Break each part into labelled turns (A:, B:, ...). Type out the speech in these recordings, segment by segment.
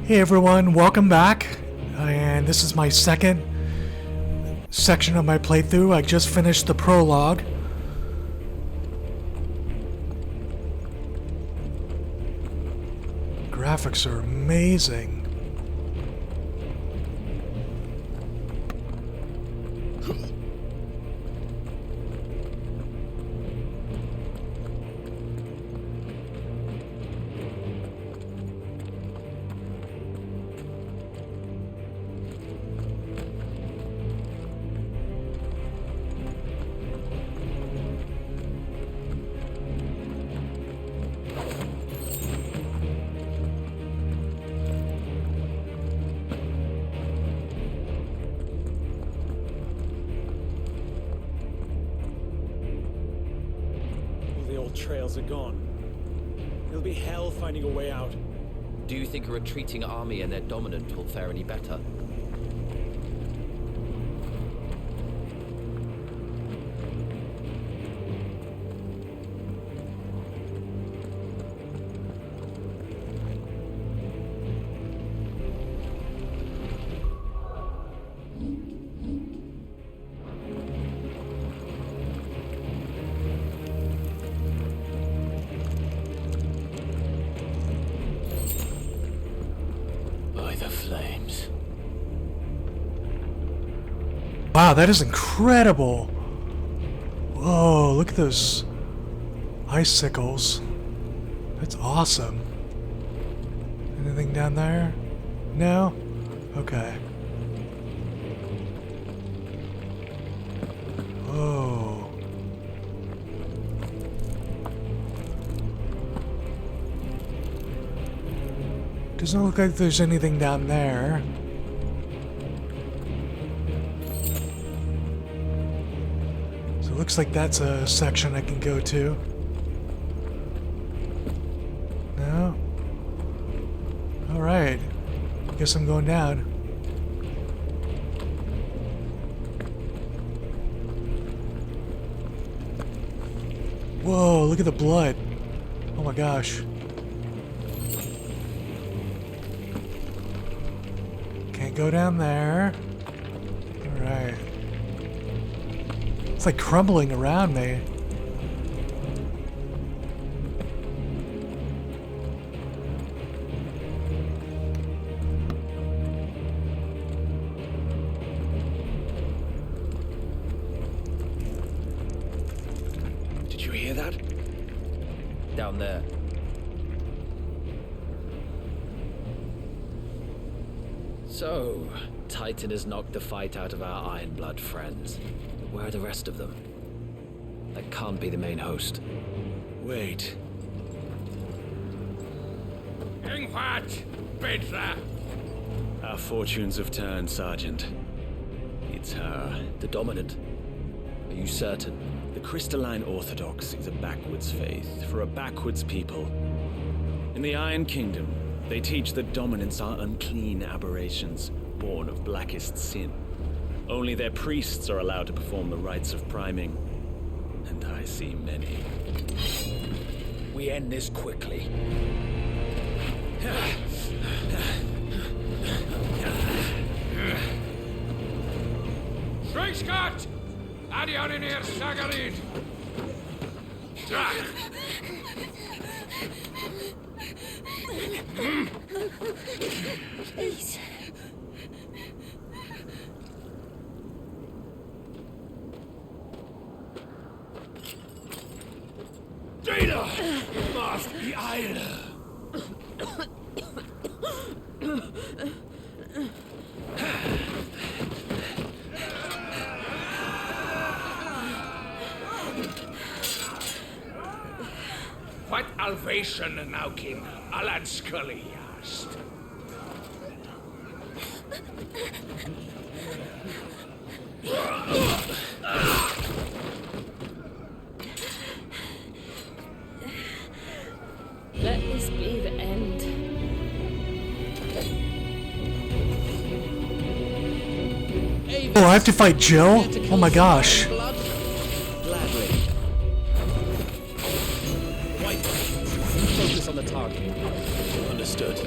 A: Hey everyone, welcome back. And this is my second section of my playthrough. I just finished the prologue. Graphics are amazing.
B: Trails are gone. It'll be hell finding a way out.
C: Do you think a retreating army and their dominant will fare any better?
B: Flames.
A: Wow, that is incredible. Whoa, look at those icicles. That's awesome. Anything down there? No? Okay. Whoa. Doesn't look like there's anything down there. So it looks like that's a section I can go to. No? Alright. Guess I'm going down. Whoa, look at the blood. Oh my gosh. Go down there. Alright. It's like crumbling around me.
B: Did you hear that?
C: Down there. So, Titan has knocked the fight out of our Ironblood friends. Where are the rest of them? That can't be the main host.
B: Wait.
D: Irgendwas, Petra.
B: Our fortunes have turned, Sergeant. It's her.
C: The Dominant? Are you certain?
B: The Crystalline Orthodox is a backwards faith for a backwards people. In the Iron Kingdom, they teach that dominants are unclean aberrations, born of blackest sin. Only their priests are allowed to perform the rites of priming. And I see many.
C: We end this quickly.
D: Schweigskart! Adion in hier, Sagarid! Drach!
E: Please.
D: Data must be idle. What Alvation now kin Alan Scully asked.
E: Let this be the end.
A: Oh, I have to fight Jill? Oh my gosh.
C: Gladly. White, focus on the target.
B: Understood.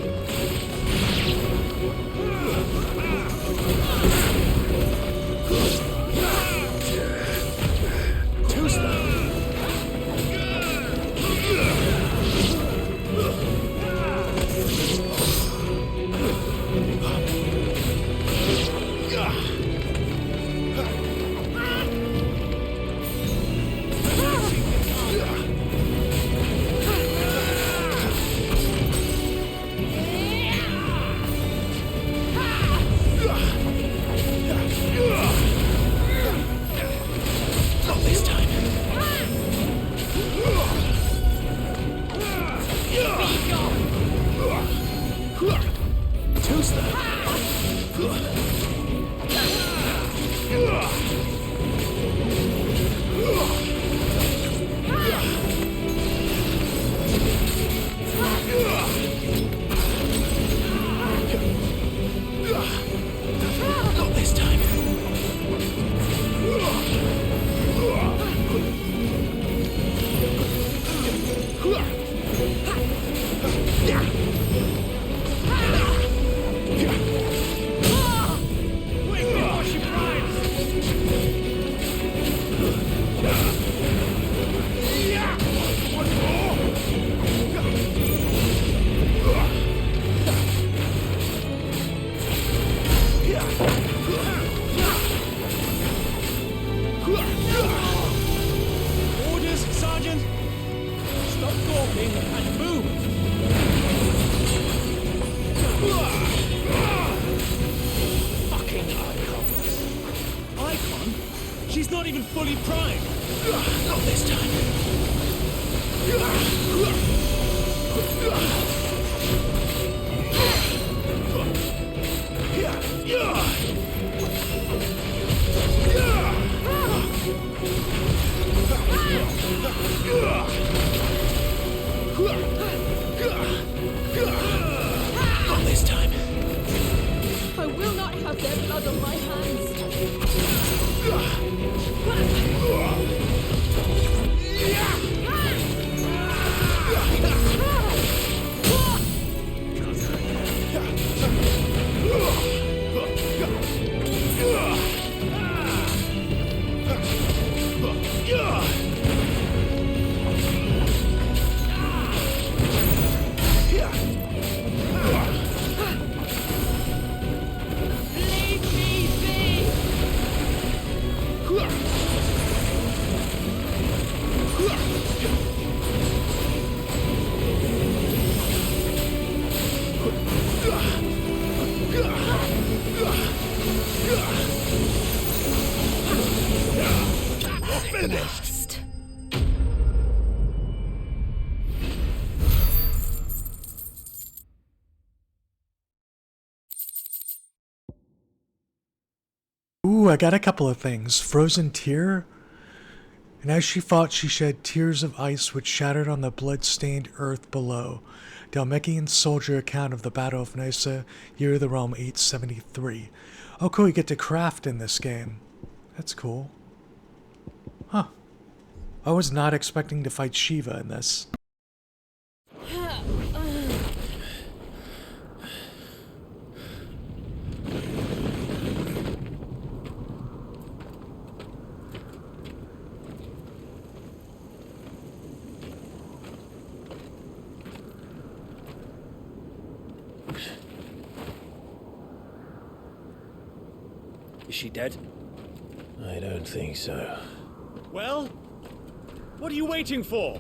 B: Who's that? Not this time. Orders, Sergeant! Stop talking and move! Fucking icons. Icon? She's not even fully primed. Not this time. Not this time.
E: I will not have their blood on my hands. Leave me be!
D: Finished.
A: Ooh, I got a couple of things. Frozen tear. And as she fought, she shed tears of ice which shattered on the blood-stained earth below. Dhalmekian soldier account of the Battle of Nysa, year of the realm 873. Oh, cool, you get to craft in this game. That's cool. Huh. I was not expecting to fight Shiva in this.
B: Is she dead?
F: I don't think so.
B: Well, what are you waiting for?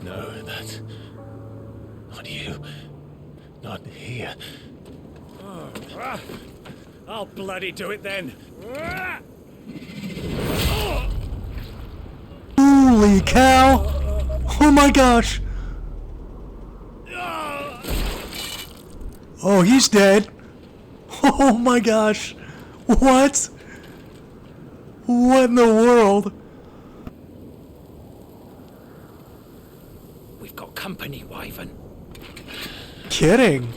F: No, that's not you. Not here.
B: I'll bloody do it then.
A: Holy cow! Oh my gosh! Oh, he's dead. Oh my gosh. What? What in the world?
C: We've got company, Wyvern.
A: Kidding.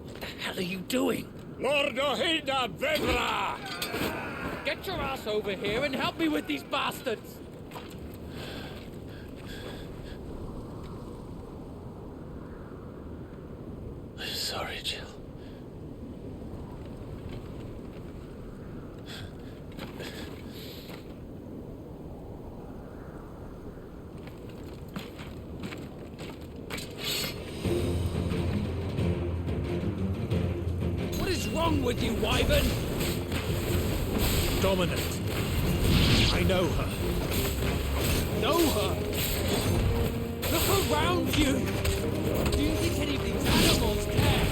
C: What the hell are you doing?
D: Lord Ohida Vedra!
G: Get your ass over here and help me with these bastards!
F: I'm sorry, Jill.
G: What is wrong with you, Wyvern?
B: Dominant. I know her.
G: Know her? you! Do you think any of these animals care?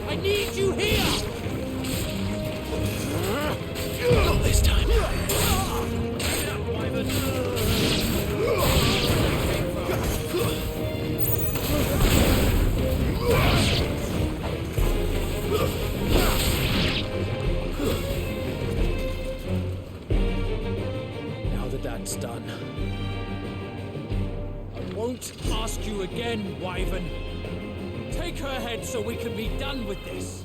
G: I need you here!
F: Not this time.
G: Now that that's done, I won't ask you again, Wyvern. Take her head so we can be done with this.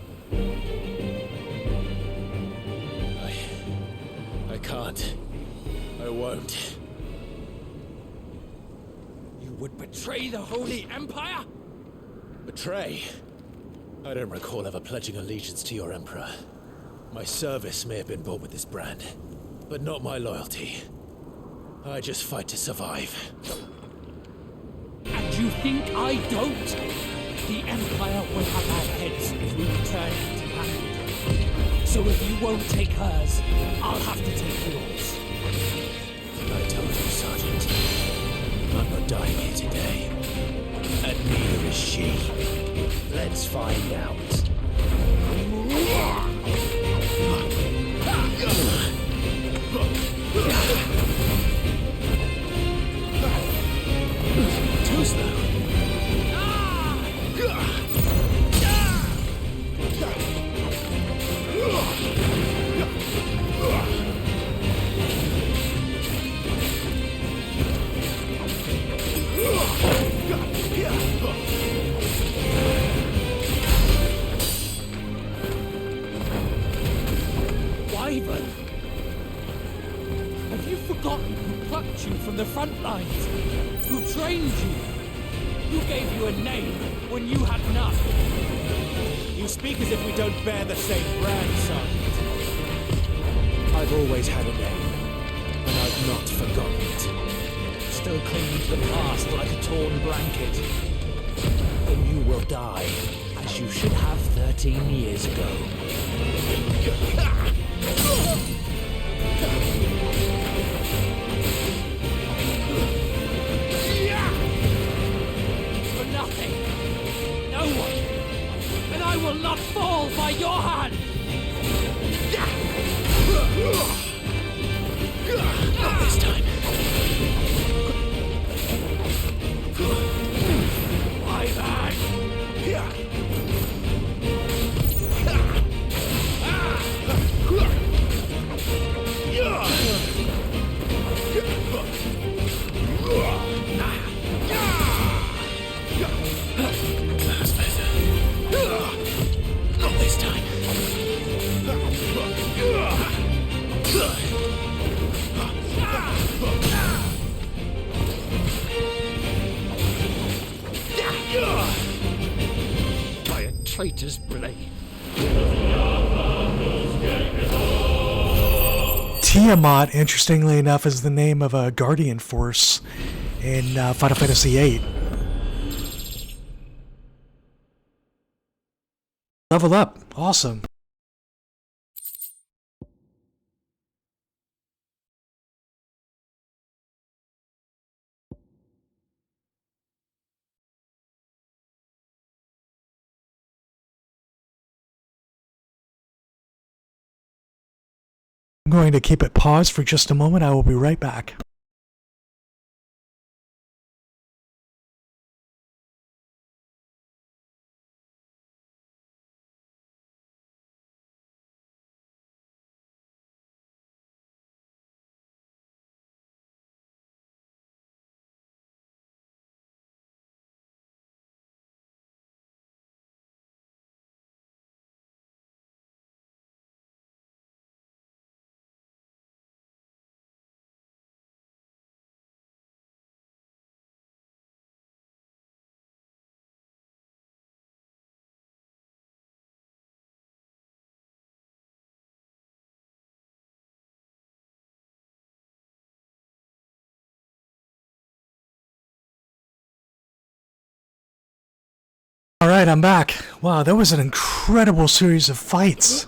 F: I can't. I won't.
G: You would betray the Holy Empire?
F: Betray? I don't recall ever pledging allegiance to your Emperor. My service may have been bought with this brand, but not my loyalty. I just fight to survive.
G: And you think I don't? The Empire will have our heads if we return empty-handed. So if you won't take hers, I'll have to take yours.
F: I told you, Sergeant. I'm not dying here today. And neither is she. Let's find out. Too slow.
G: Wyvern! Have you forgotten who plucked you from the front lines? Who trained you? Who gave you a name when you had none?
F: You speak as if we don't bear the same brand, Sergeant. I've always had a name, and I've not forgotten it.
G: Still clinging to the past like a torn blanket.
F: Then you will die, as you should have 13 years ago.
G: For nothing. No one. And I will not fall by your hand.
F: Not this time.
G: Wyvern!
F: Not this time.
G: By a traitor's blade.
A: Tiamat, interestingly enough, is the name of a guardian force in Final Fantasy VIII. Level up. Awesome. I'm going to keep it paused for just a moment. I will be right back. Alright, I'm back. Wow, that was an incredible series of fights.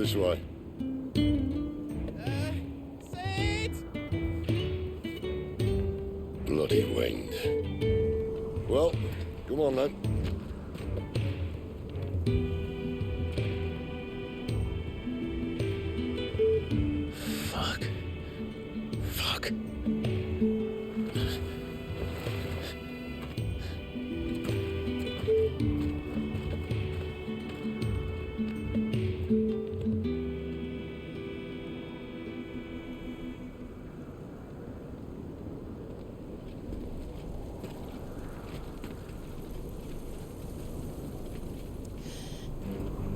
H: This way. Bloody wind. Well, come on then.
F: Fuck. Fuck.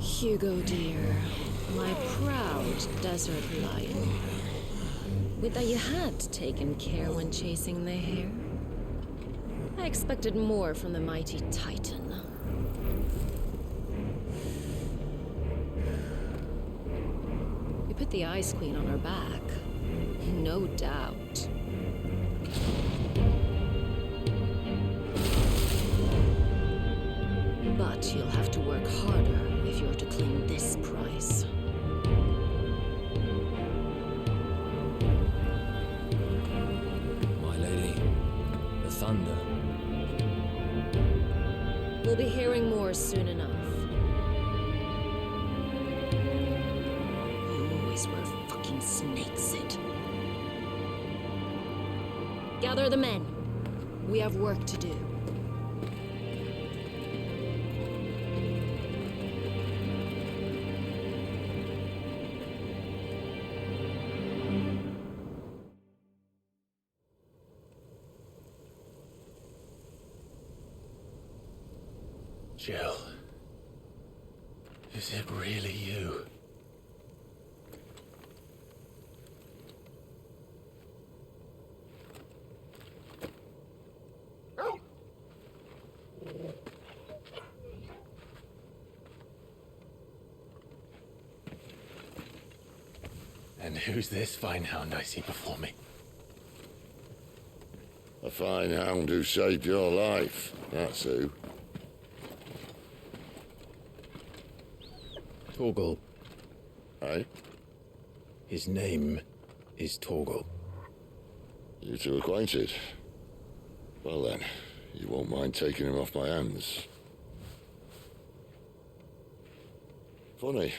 I: Hugo, dear, my proud desert lion. Would that you had taken care when chasing the hare. I expected more from the mighty Titan. We put the Ice Queen on her back, no doubt. But you'll have to work harder if you're to claim this prize.
C: My lady, the thunder.
I: We'll be hearing more soon enough. Ooh, is where fucking snakes sit. Gather the men. We have work to do.
F: Jill. Is it really you? And who's this fine hound I see before me?
H: A fine hound who saved your life, that's who.
F: Torgal.
H: Eh?
F: His name is Torgal.
H: You two acquainted? Well then, you won't mind taking him off my hands. Funny.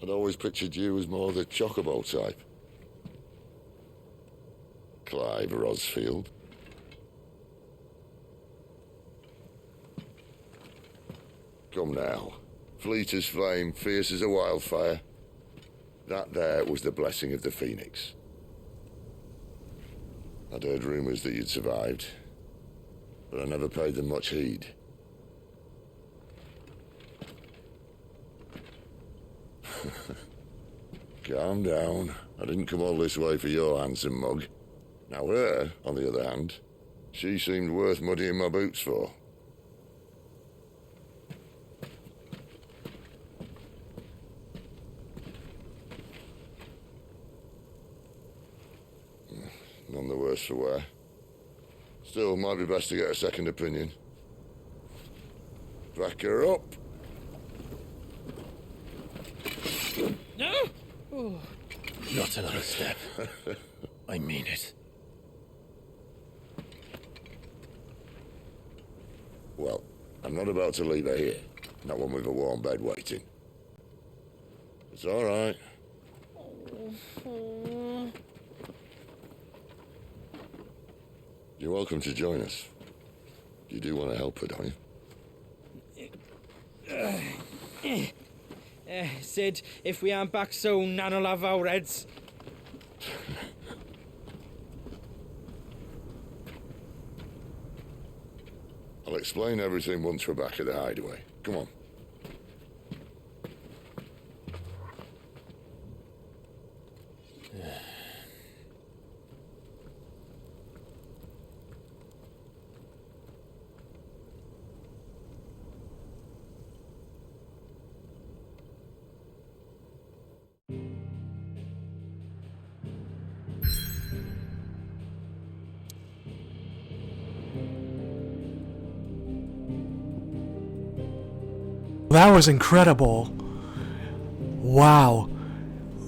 H: I'd always pictured you as more the chocobo type. Clive Rosfield. Come now. Fleet as flame, fierce as a wildfire. That there was the blessing of the Phoenix. I'd heard rumors that you'd survived, but I never paid them much heed. Calm down. I didn't come all this way for your handsome mug. Now her, on the other hand, she seemed worth muddying my boots for. None the worse for wear. Still, might be best to get a second opinion. Back her up.
G: No? Oh.
F: Not another step. I mean it.
H: Well, I'm not about to leave her here. Not one with a warm bed waiting. It's all right. You're welcome to join us. You do want to help her, don't you?
G: Sid, if we aren't back soon, Nan'll have our heads.
H: I'll explain everything once we're back at the hideaway. Come on.
A: That was incredible. Wow.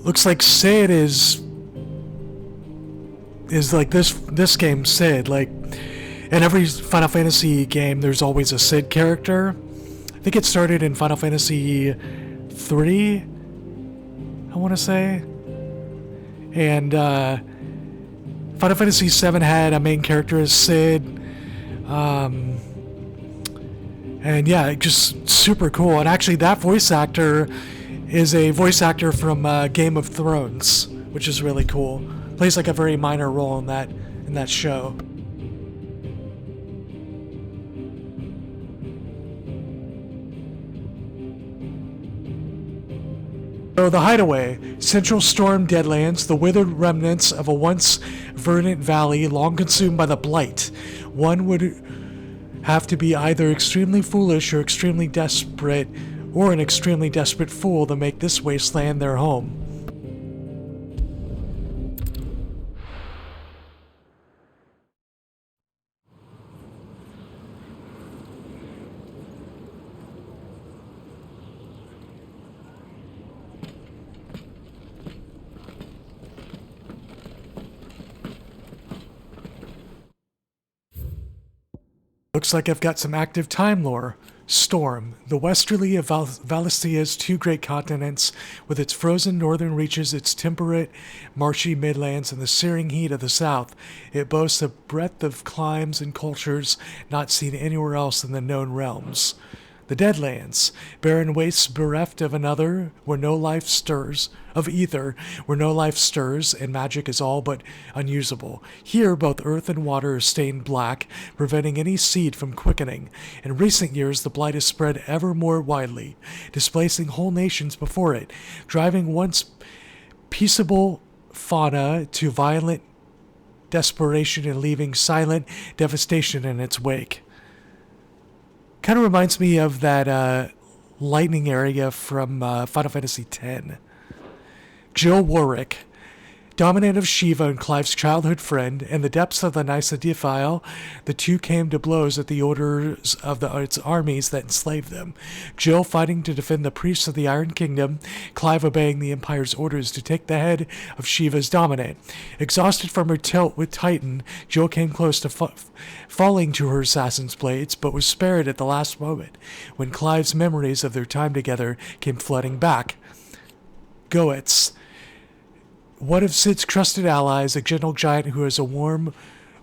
A: Looks like Sid is like this game, Sid. Like, in every Final Fantasy game, there's always a Sid character. I think it started in Final Fantasy III, I want to say. And Final Fantasy VII had a main character as Sid. And yeah, just super cool. And actually, that voice actor is a voice actor from Game of Thrones, which is really cool. Plays like a very minor role in that show. So the Hideaway, Central Storm Deadlands, the withered remnants of a once verdant valley long consumed by the Blight. One would have to be either extremely foolish or extremely desperate, or an extremely desperate fool to make this wasteland their home. Looks like I've got some active time lore. Storm, the westerly of Valestia's two great continents, with its frozen northern reaches, its temperate, marshy midlands, and the searing heat of the south. It boasts a breadth of climes and cultures not seen anywhere else in the known realms. The Deadlands, barren wastes bereft of another, where no life stirs, of ether, where no life stirs, and magic is all but unusable. Here, both earth and water are stained black, preventing any seed from quickening. In recent years, the blight has spread ever more widely, displacing whole nations before it, driving once peaceable fauna to violent desperation and leaving silent devastation in its wake. Kind of reminds me of that lightning area from Final Fantasy X. Jill Warwick, dominant of Shiva and Clive's childhood friend, in the depths of the Nysa defile, the two came to blows at the orders of its armies that enslaved them. Jill fighting to defend the priests of the Iron Kingdom, Clive obeying the Empire's orders to take the head of Shiva's dominant. Exhausted from her tilt with Titan, Jill came close to falling to her assassin's blades, but was spared at the last moment, when Clive's memories of their time together came flooding back. Goetz, one of Sid's trusted allies, a gentle giant who has a warm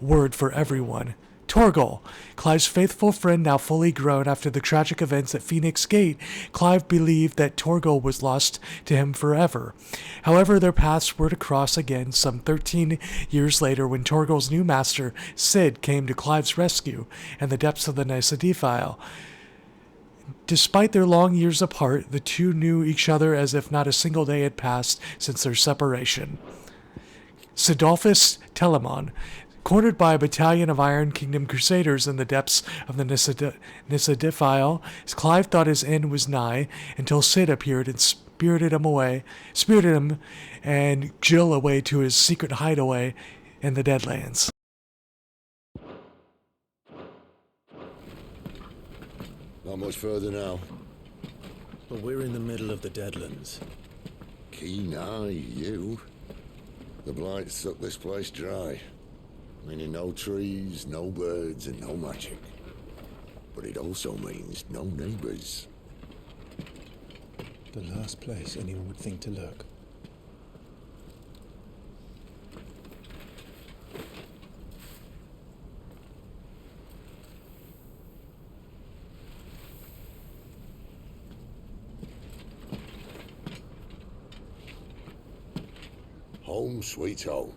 A: word for everyone. Torgal, Clive's faithful friend now fully grown after the tragic events at Phoenix Gate. Clive believed that Torgal was lost to him forever. However, their paths were to cross again some 13 years later when Torgal's new master, Sid, came to Clive's rescue in the depths of the Nysa defile. Despite their long years apart, the two knew each other as if not a single day had passed since their separation. Sidolphus Telemon, cornered by a battalion of Iron Kingdom crusaders in the depths of the Nysa defile, Clive thought his end was nigh until Sid appeared and spirited him and Jill away to his secret hideaway in the Deadlands.
H: Not much further now.
F: But we're in the middle of the Deadlands.
H: Keen eye, you. The blight sucked this place dry. Meaning no trees, no birds, and no magic. But it also means no neighbors.
F: The last place anyone would think to look.
H: Home sweet home.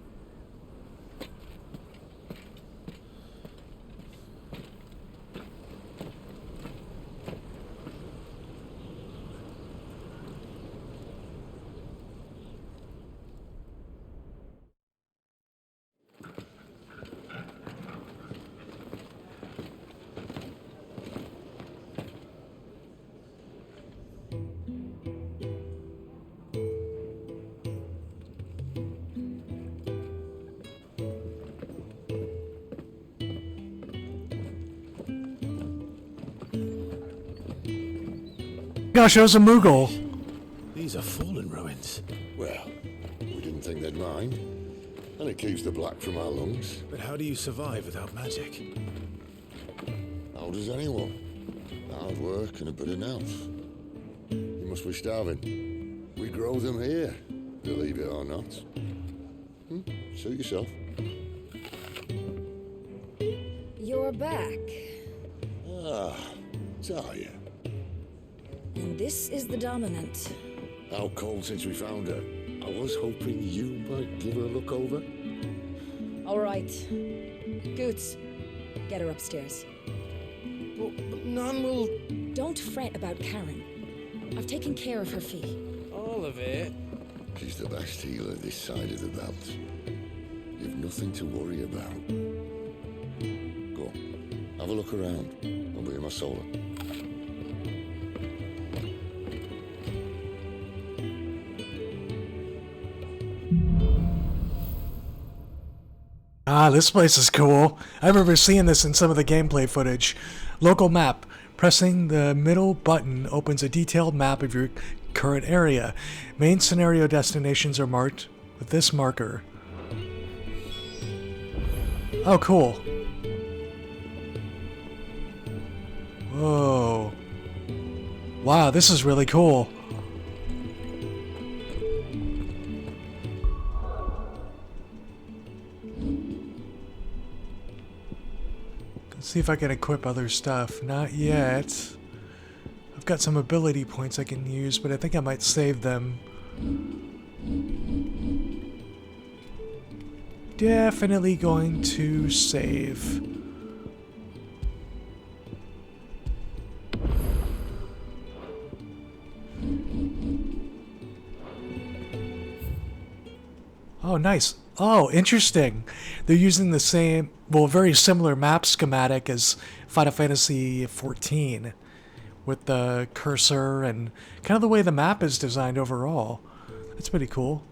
A: Gosh, it was a Moogle.
F: These are fallen.
H: mind. And it keeps the black from our lungs.
F: But how do you survive without magic?
H: How does anyone? Hard work and a bit of nous. You must be starving. We grow them here, believe it or not. Suit yourself.
J: You're back.
H: Ah, Talia.
J: And this is the Dominant.
H: Out cold since we found her. I was hoping you might give her a look over.
J: All right. Goots, get her upstairs.
F: Well, none will...
J: Don't fret about Karen. I've taken care of her fee.
F: All of it?
H: She's the best healer this side of the belt. You've nothing to worry about. Go on, have a look around. I'll be in my solar.
A: Ah, this place is cool. I remember seeing this in some of the gameplay footage. Local map. Pressing the middle button opens a detailed map of your current area. Main scenario destinations are marked with this marker. Oh, cool. Whoa. Wow, this is really cool. Let's see if I can equip other stuff. Not yet. I've got some ability points I can use, but I think I might save them. Definitely going to save. Oh, nice. Oh, interesting. They're using the same, well, very similar map schematic as Final Fantasy XIV with the cursor and kind of the way the map is designed overall. That's pretty cool.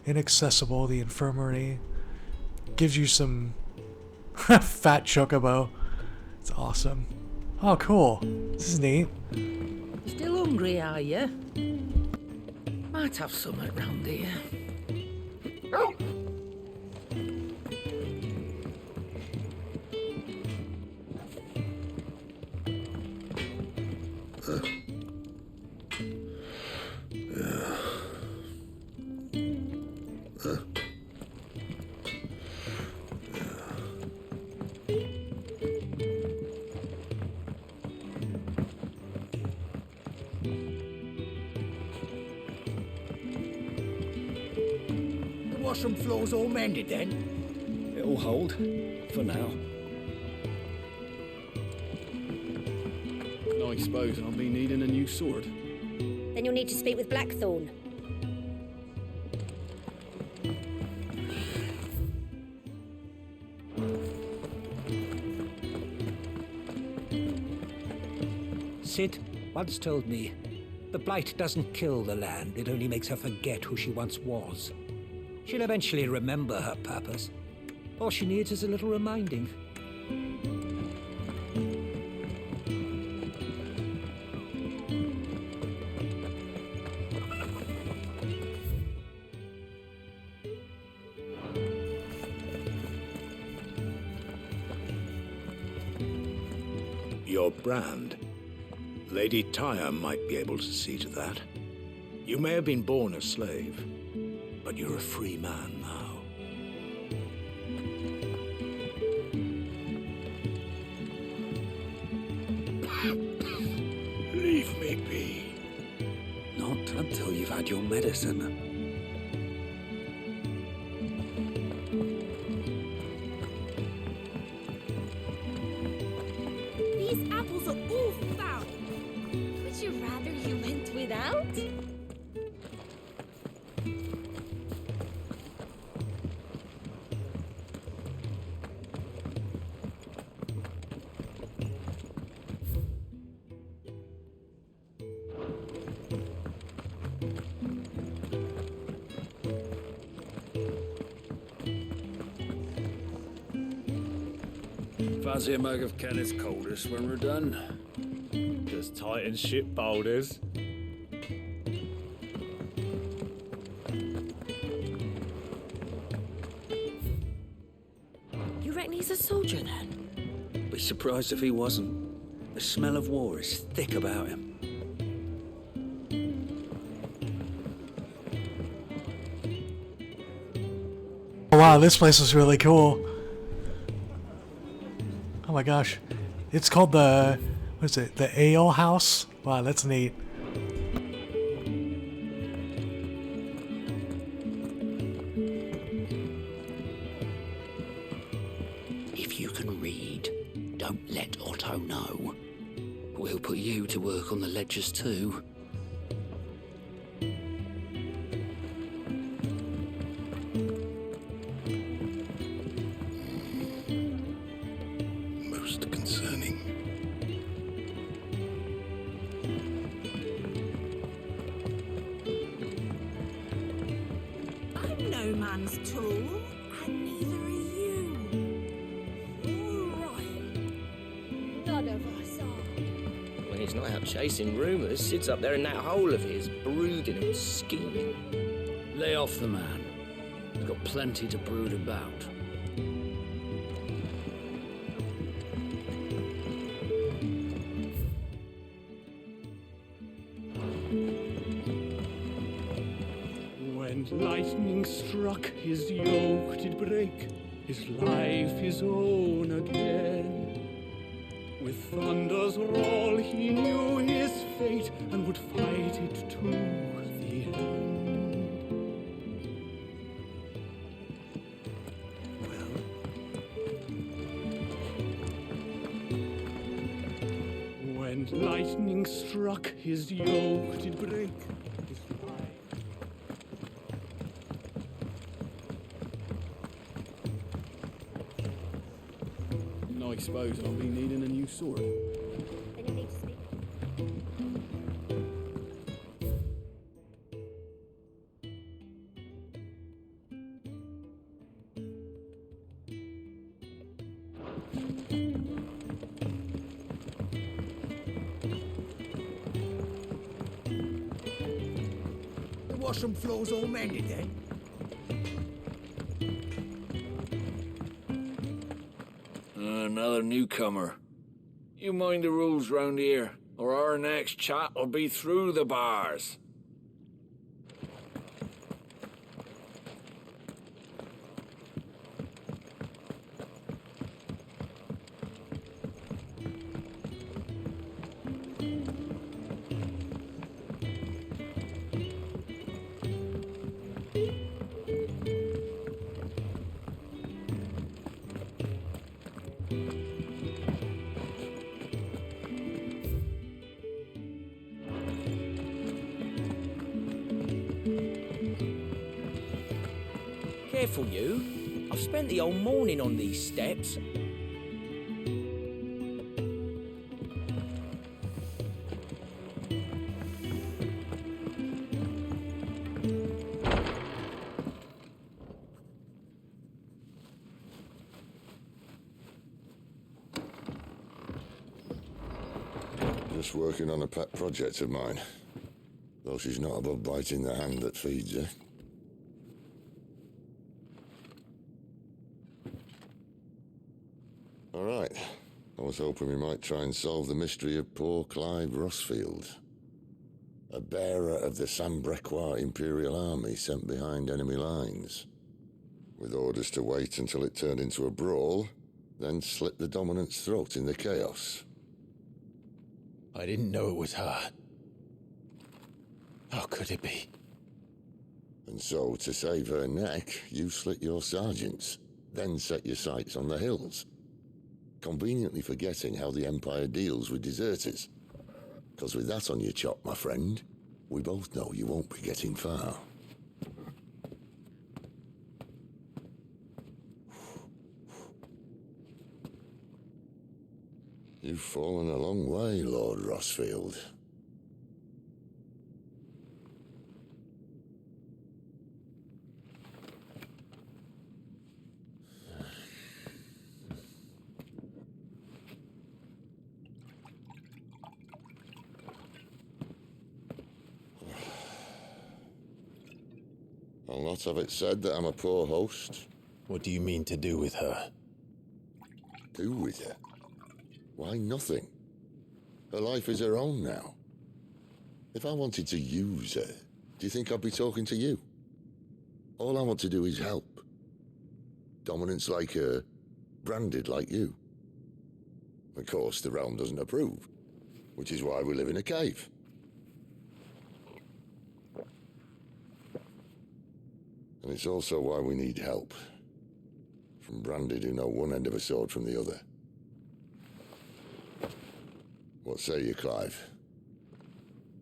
A: Inaccessible, the infirmary. Gives you some fat chocobo. It's awesome. Oh, cool. This is neat.
G: Still hungry, are you? Might have something round here.
D: The washroom floor's all mended then?
B: It'll hold. For now. I suppose I'll be needing a new sword.
J: Then you'll need to speak with Blackthorn.
G: Sid once told me, the blight doesn't kill the land, it only makes her forget who she once was. She'll eventually remember her purpose. All she needs is a little reminding.
D: Your brand. Lady Tyre might be able to see to that. You may have been born a slave, but you're a free man now. Leave me be.
G: Not until you've had your medicine.
E: These apples are all foul.
I: Would you rather you went without?
B: Fancy a mug of Kenneth's coldest when we're done. Just tighten ship boulders.
K: a soldier then?
L: Be surprised if he wasn't. The smell of war is thick about him.
A: Oh wow, this place is really cool. Oh my gosh. It's called the, what is it? The Ale House? Wow, that's neat.
L: If you can read, don't let Otto know. We'll put you to work on the ledgers too.
H: Most concerning.
K: I'm no man's tool, and neither are you. All right.
E: None of us are.
M: When he's not out chasing rumours, sits up there in that hole of his, brooding and scheming.
L: Lay off the man. He's got plenty to brood about.
B: When lightning struck, his yoke did break, his life his own again. With thunder's roll, he knew his fate and would fight it to the end. When lightning struck, his yoke did break, his life. I suppose I'll be needing a new sword.
E: Then you need to speak.
N: The washroom floor's all mended then?
O: Another newcomer. You mind the rules round here, or our next chat will be through the bars.
M: Careful, you. I've spent the whole morning on these steps.
H: Just working on a pet project of mine. Though she's not above biting the hand that feeds her. All right. I was hoping we might try and solve the mystery of poor Clive Rossfield. A bearer of the Sambrequois Imperial Army sent behind enemy lines. With orders to wait until it turned into a brawl, then slit the dominant's throat in the chaos.
F: I didn't know it was her. How could it be?
H: And so, to save her neck, you slit your sergeants, then set your sights on the hills. Conveniently forgetting how the Empire deals with deserters. Because with that on your chop, my friend, we both know you won't be getting far. You've fallen a long way, Lord Rossfield. I'll not have it said that I'm a poor host.
F: What do you mean to do with her?
H: do with her? Why nothing? Her life is her own now. If I wanted to use her, do you think I'd be talking to you? All I want to do is help. Dominants like her, branded like you. Of course, the realm doesn't approve, which is why we live in a cave. And it's also why we need help. From branded who know one end of a sword from the other. What say you, Clive?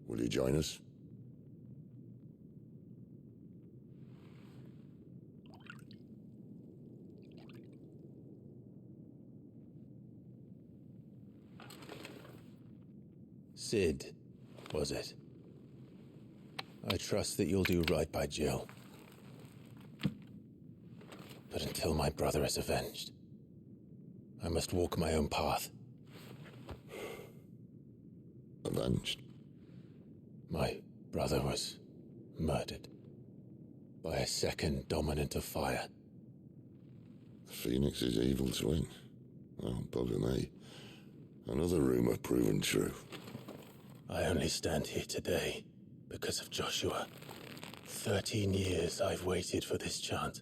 H: Will you join us?
F: Sid, was it? I trust that you'll do right by Jill. But until my brother is avenged, I must walk my own path.
H: Avenged?
F: My brother was murdered by a second dominant of fire.
H: Phoenix's evil twin. Oh, bugger me. Another rumor proven true.
F: I only stand here today because of Joshua. 13 years I've waited for this chance.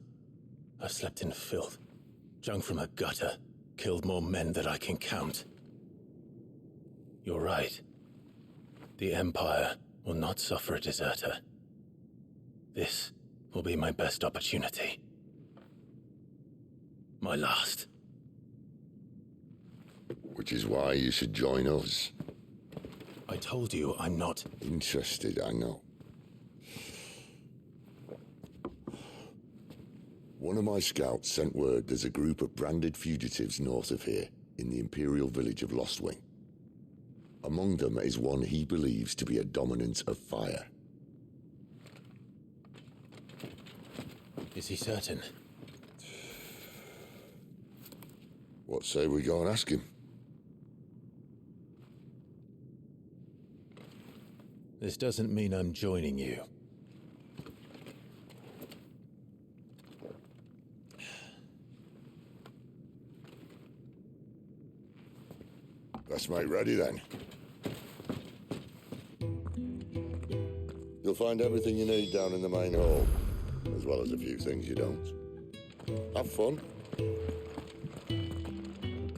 F: I've slept in filth, drunk from a gutter, killed more men than I can count. You're right. The Empire will not suffer a deserter. This will be my best opportunity. My last.
H: Which is why you should join us.
F: I told you I'm not
H: interested, I know. One of my scouts sent word there's a group of branded fugitives north of here, in the Imperial village of Lostwing. Among them is one he believes to be a dominant of fire.
F: Is he certain?
H: What say we go and ask him?
F: This doesn't mean I'm joining you.
H: Let's make ready then. You'll find everything you need down in the main hall, as well as a few things you don't. Have fun.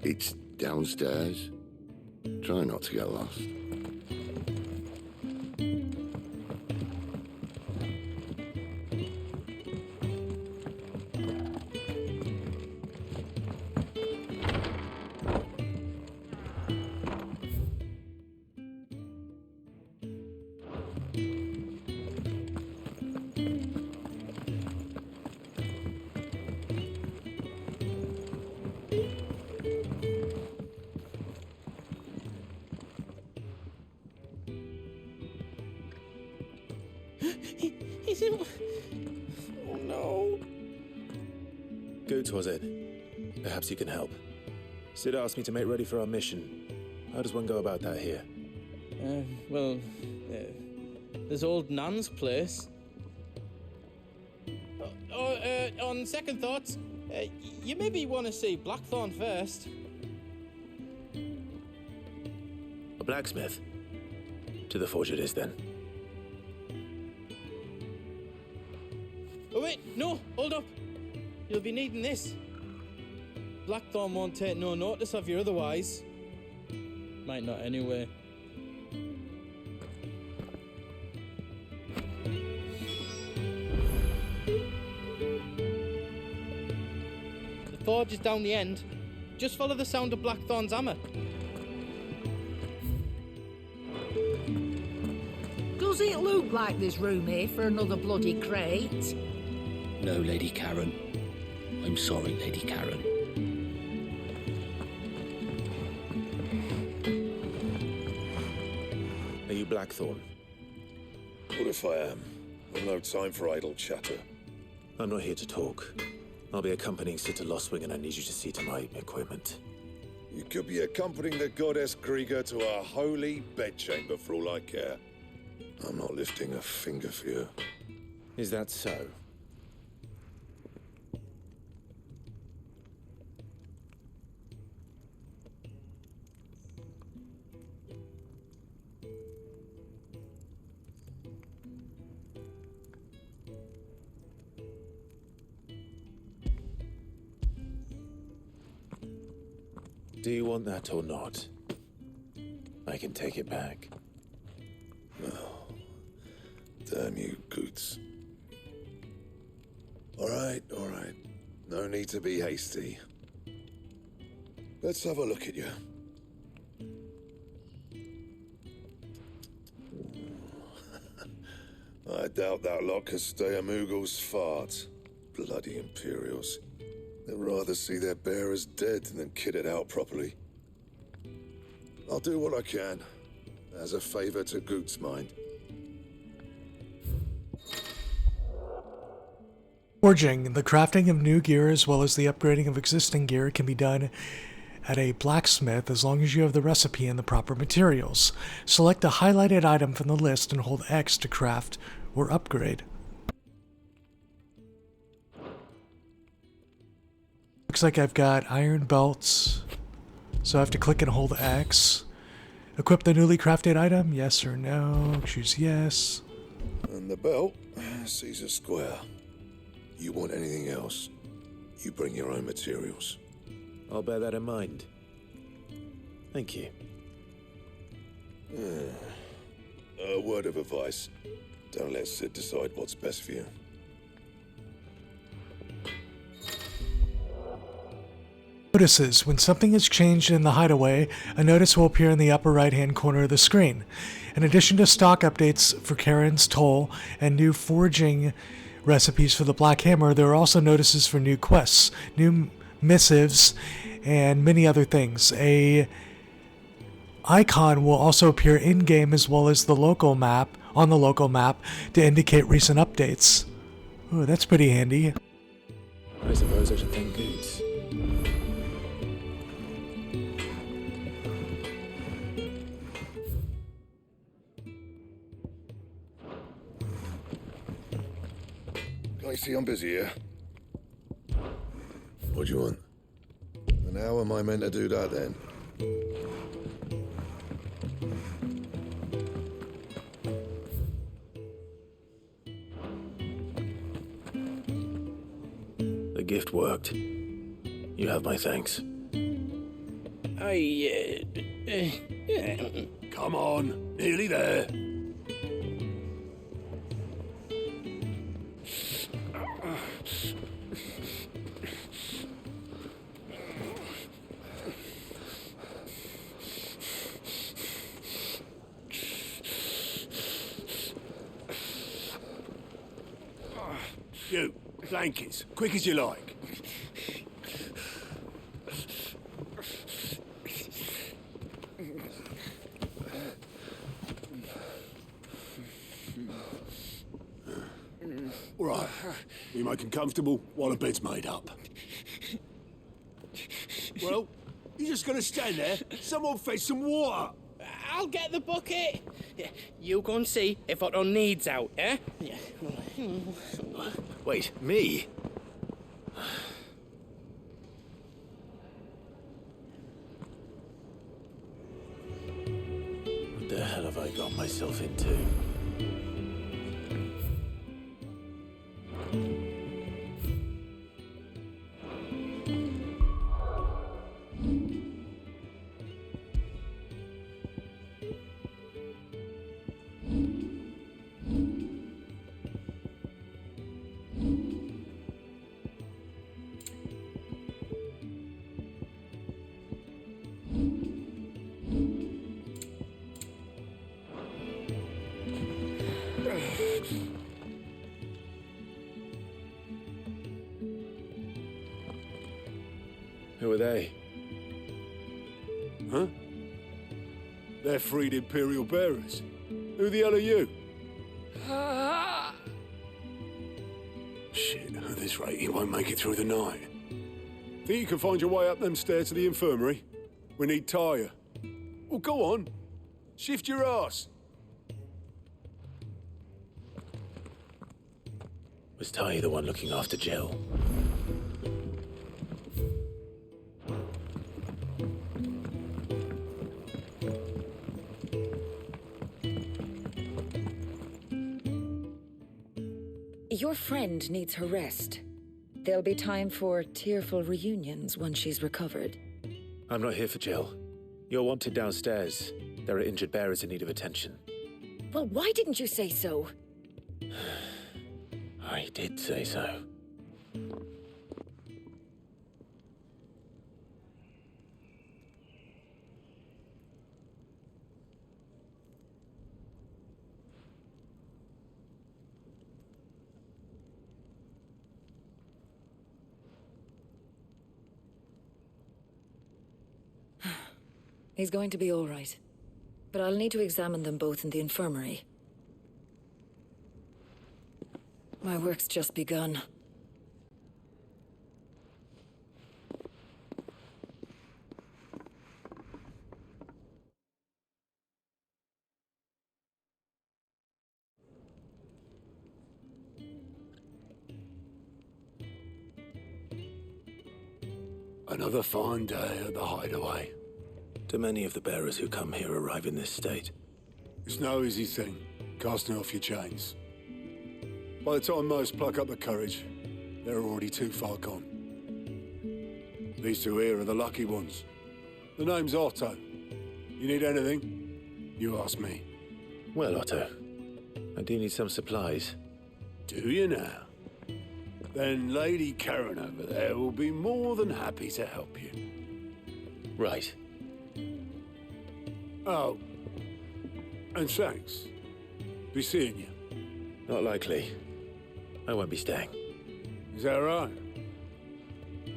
H: It's downstairs. Try not to get lost.
F: He's in... Oh no. Goot was it? Perhaps you can help. Sid asked me to make ready for our mission. How does one go about that here?
P: There's old Nan's place. On second thoughts, you maybe want to see Blackthorn first.
F: A blacksmith? To the forge it is then.
P: Oh wait, no, hold up. You'll be needing this. Blackthorn won't take no notice of you otherwise. Might not anyway. The forge is down the end. Just follow the sound of Blackthorn's hammer.
K: Does it look like there's room here for another bloody crate?
L: No, Lady Karen. I'm sorry, Lady Karen.
F: Are you Blackthorn?
Q: What if I am? I've no time for idle chatter.
F: I'm not here to talk. I'll be accompanying Sid to Lostwing, and I need you to see to my equipment.
Q: You could be accompanying the goddess Krieger to our holy bedchamber for all I care. I'm not lifting a finger for you.
F: Is that so? Do you want that or not? I can take it back.
Q: Oh, damn you, Goots. All right. No need to be hasty. Let's have a look at you. I doubt that lot could stay a Moogle's fart. Bloody Imperials. They'd rather see their bearers dead than kitted out properly. I'll do what I can, as a favor to Goot's mind.
A: Forging. The crafting of new gear as well as the upgrading of existing gear can be done at a blacksmith as long as you have the recipe and the proper materials. Select a highlighted item from the list and hold X to craft or upgrade. Looks like I've got iron belts, so I have to click and hold X. Equip the newly crafted item, yes or no. Choose yes.
Q: And the belt sees a square. You want anything else, you bring your own materials.
F: I'll bear that in mind. Thank you.
Q: A word of advice. Don't let Sid decide what's best for you.
A: Notices. When something is changed in the hideaway, a notice will appear in the upper right-hand corner of the screen. In addition to stock updates for Karen's Toll and new forging recipes for the Black Hammer, there are also notices for new quests, new missives, and many other things. A icon will also appear in-game as well as the local map, on the local map, to indicate recent updates. Ooh, that's pretty handy.
F: I suppose I should thank Goots.
Q: I see I'm busy here. What do you want? And how am I meant to do that then?
F: The gift worked. You have my thanks.
Q: Come on, nearly there.
R: You, blankets, quick as you like. All right, we make him comfortable while the bed's made up. Well, you're just gonna stand there? Someone fetch some water.
P: I'll get the bucket.
M: You go and see if Otto needs out, eh?
F: Wait, me? What the hell have I got myself into? Who are they?
R: Huh? They're freed Imperial bearers. Who the hell are you? Shit, at this rate, he won't make it through the night. Think you can find your way up them stairs to the infirmary? We need Tyre. Well, go on. Shift your ass.
F: Was Ty the one looking after Jill?
J: Your friend needs her rest. There'll be time for tearful reunions once she's recovered.
F: I'm not here for Jill. You're wanted downstairs. There are injured bearers in need of attention.
J: Well, why didn't you say so?
F: I did say so.
J: He's going to be all right. But I'll need to examine them both in the infirmary. My work's just begun.
R: Another fine day at the hideaway.
F: Do many of the bearers who come here arrive in this state?
R: It's no easy thing, casting off your chains. By the time most pluck up the courage, they're already too far gone. These two here are the lucky ones. The name's Otto. You need anything? You ask me.
F: Well, Otto, I do need some supplies.
R: Do you now? Then Lady Karen over there will be more than happy to help you.
F: Right.
R: Oh. And thanks. Be seeing you.
F: Not likely. I won't be staying.
R: Is that right?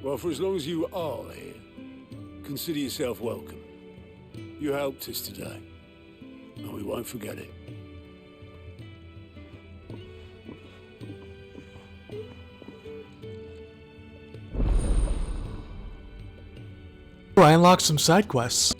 R: Well, for as long as you are here, consider yourself welcome. You helped us today, and we won't forget it.
A: I unlocked some side quests.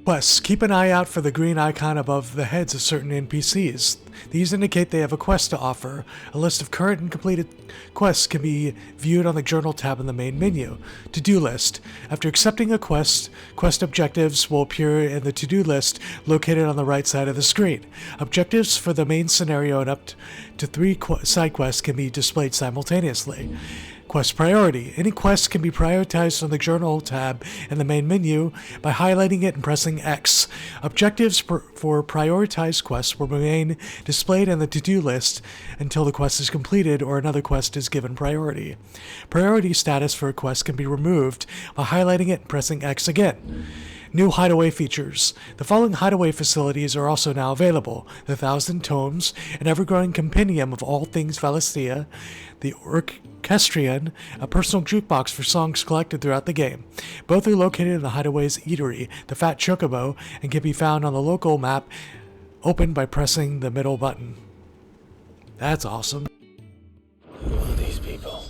A: Quests. Keep an eye out for the green icon above the heads of certain NPCs. These indicate they have a quest to offer. A list of current and completed quests can be viewed on the Journal tab in the main menu. To-do list. After accepting a quest, quest objectives will appear in the to-do list located on the right side of the screen. Objectives for the main scenario and up to 3 side quests can be displayed simultaneously. Quest priority. Any quest can be prioritized on the Journal tab in the main menu by highlighting it and pressing X. Objectives for prioritized quests will remain displayed in the to-do list until the quest is completed or another quest is given priority. Priority status for a quest can be removed by highlighting it and pressing X again. New hideaway features. The following hideaway facilities are also now available: the Thousand Tomes, an ever-growing compendium of all things Valisthea, the Orchestrion, a personal jukebox for songs collected throughout the game. Both are located in the hideaway's eatery, the Fat Chocobo, and can be found on the local map, opened by pressing the middle button. That's awesome.
F: Who are these people?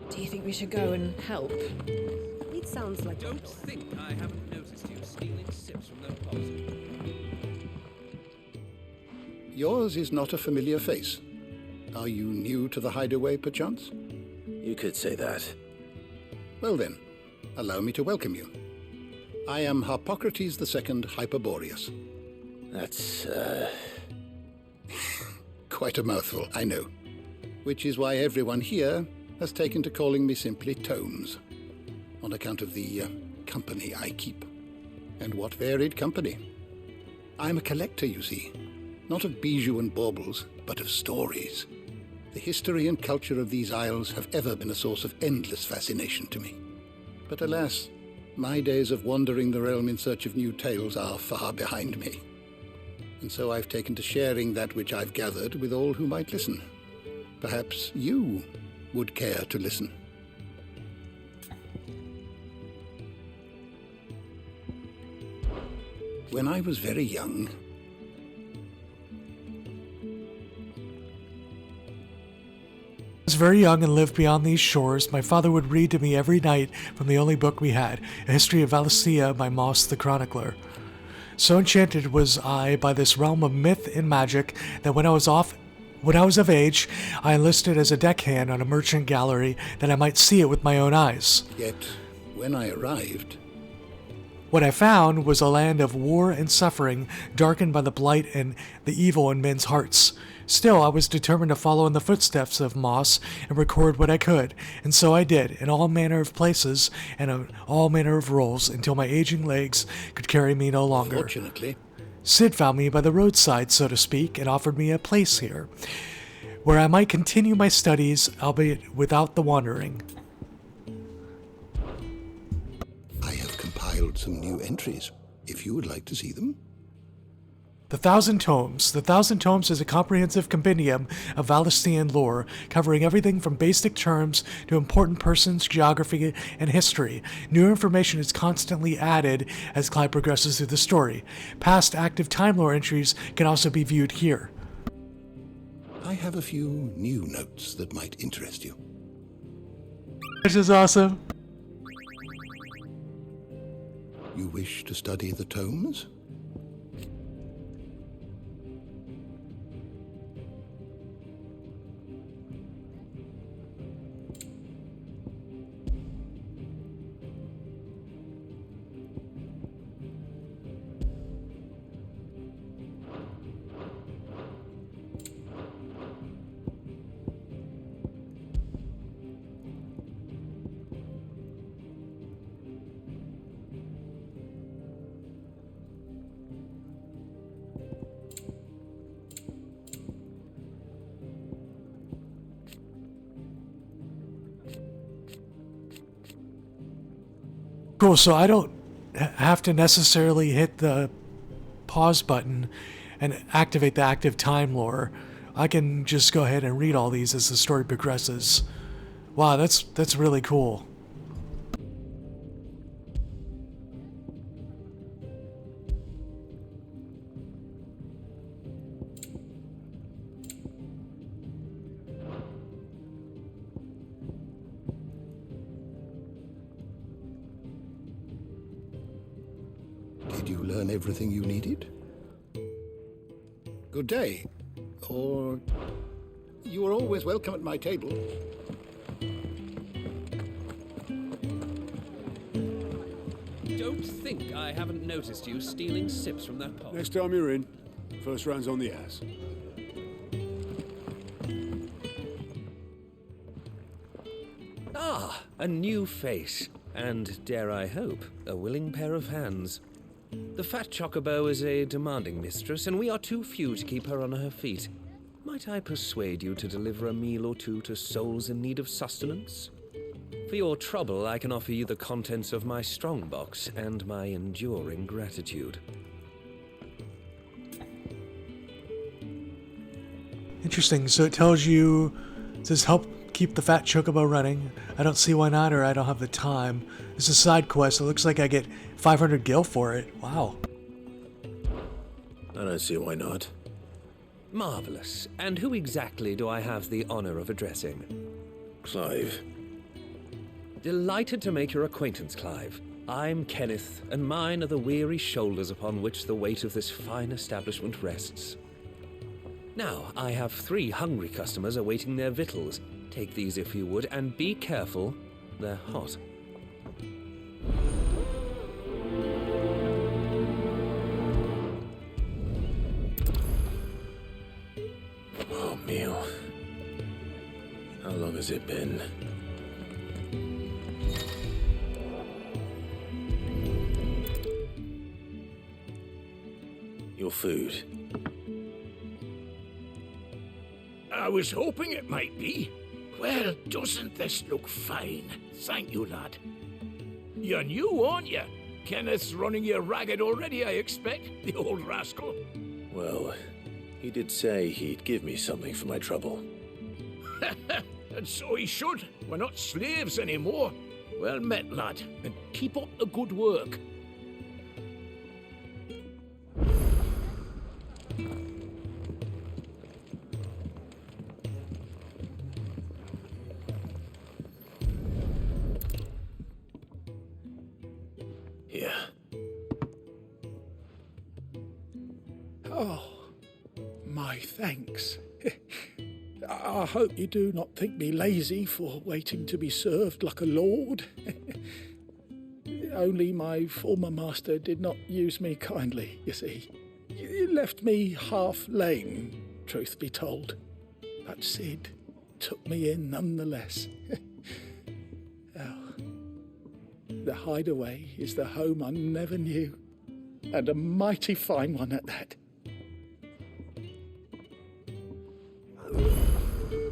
J: Do you think we should go and help?
E: It sounds like
S: Don't think I haven't noticed you stealing sips from their pots.
T: Yours is not a familiar face. Are you new to the hideaway, perchance?
F: You could say that.
T: Well then, allow me to welcome you. I am Harpocrates II Hyperboreus.
F: That's,
T: Quite a mouthful, I know. Which is why everyone here has taken to calling me simply Tomes, on account of the company I keep. And what varied company. I'm a collector, you see, not of bijou and baubles, but of stories. The history and culture of these isles have ever been a source of endless fascination to me. But alas, my days of wandering the realm in search of new tales are far behind me. And so I've taken to sharing that which I've gathered with all who might listen. Perhaps you would care to listen. When I was very young,
A: I was very young and lived beyond these shores. My father would read to me every night from the only book we had, A History of Valisthea by Moss the Chronicler. So enchanted was I by this realm of myth and magic that when I was of age, I enlisted as a deckhand on a merchant gallery that I might see it with my own eyes.
T: Yet, when I arrived,
A: What I found was a land of war and suffering, darkened by the blight and the evil in men's hearts. Still, I was determined to follow in the footsteps of Moss and record what I could, and so I did, in all manner of places and in all manner of roles, until my aging legs could carry me no longer.
T: Fortunately,
A: Sid found me by the roadside, so to speak, and offered me a place here, where I might continue my studies, albeit without the wandering.
T: I have compiled some new entries, if you would like to see them.
A: The Thousand Tomes. The Thousand Tomes is a comprehensive compendium of Valestian lore, covering everything from basic terms to important persons, geography, and history. New information is constantly added as Clive progresses through the story. Past active time lore entries can also be viewed here.
T: I have a few new notes that might interest you.
A: This is awesome.
T: You wish to study the tomes?
A: Cool, so I don't have to necessarily hit the pause button and activate the active time lore. I can just go ahead and read all these as the story progresses. Wow, that's really cool.
T: Did you learn everything you needed? Good day. Or you are always welcome at my table.
S: Don't think I haven't noticed you stealing sips from that pot.
R: Next time you're in, first round's on the ass.
L: Ah, a new face. And, dare I hope, a willing pair of hands. The fat chocobo is a demanding mistress, and we are too few to keep her on her feet. Might I persuade you to deliver a meal or two to souls in need of sustenance? For your trouble, I can offer you the contents of my strongbox and my enduring gratitude.
A: Interesting. So it tells you, it says help keep the fat chocobo running. I don't see why not, or I don't have the time. It's a side quest. It looks like I get 500 gil for it. Wow.
D: I don't see why not.
L: Marvelous. And who exactly do I have the honor of addressing?
D: Clive.
L: Delighted to make your acquaintance, Clive. I'm Kenneth, and mine are the weary shoulders upon which the weight of this fine establishment rests. Now, I have 3 hungry customers awaiting their victuals. Take these if you would, and be careful, they're hot.
D: Oh, meal. How long has it been? Your food.
N: I was hoping it might be. Well, doesn't this look fine? Thank you, lad. You're new, aren't you? Kenneth's running you ragged already, I expect, the old rascal.
D: Well, he did say he'd give me something for my trouble.
N: And so he should. We're not slaves anymore. Well met, lad, and keep up the good work.
D: Here.
U: Oh, my thanks. I hope you do not think me lazy for waiting to be served like a lord. only my former master did not use me kindly, you see. He left me half lame, truth be told. But Sid took me in nonetheless. Oh, the Hideaway is the home I never knew, and a mighty fine one at that.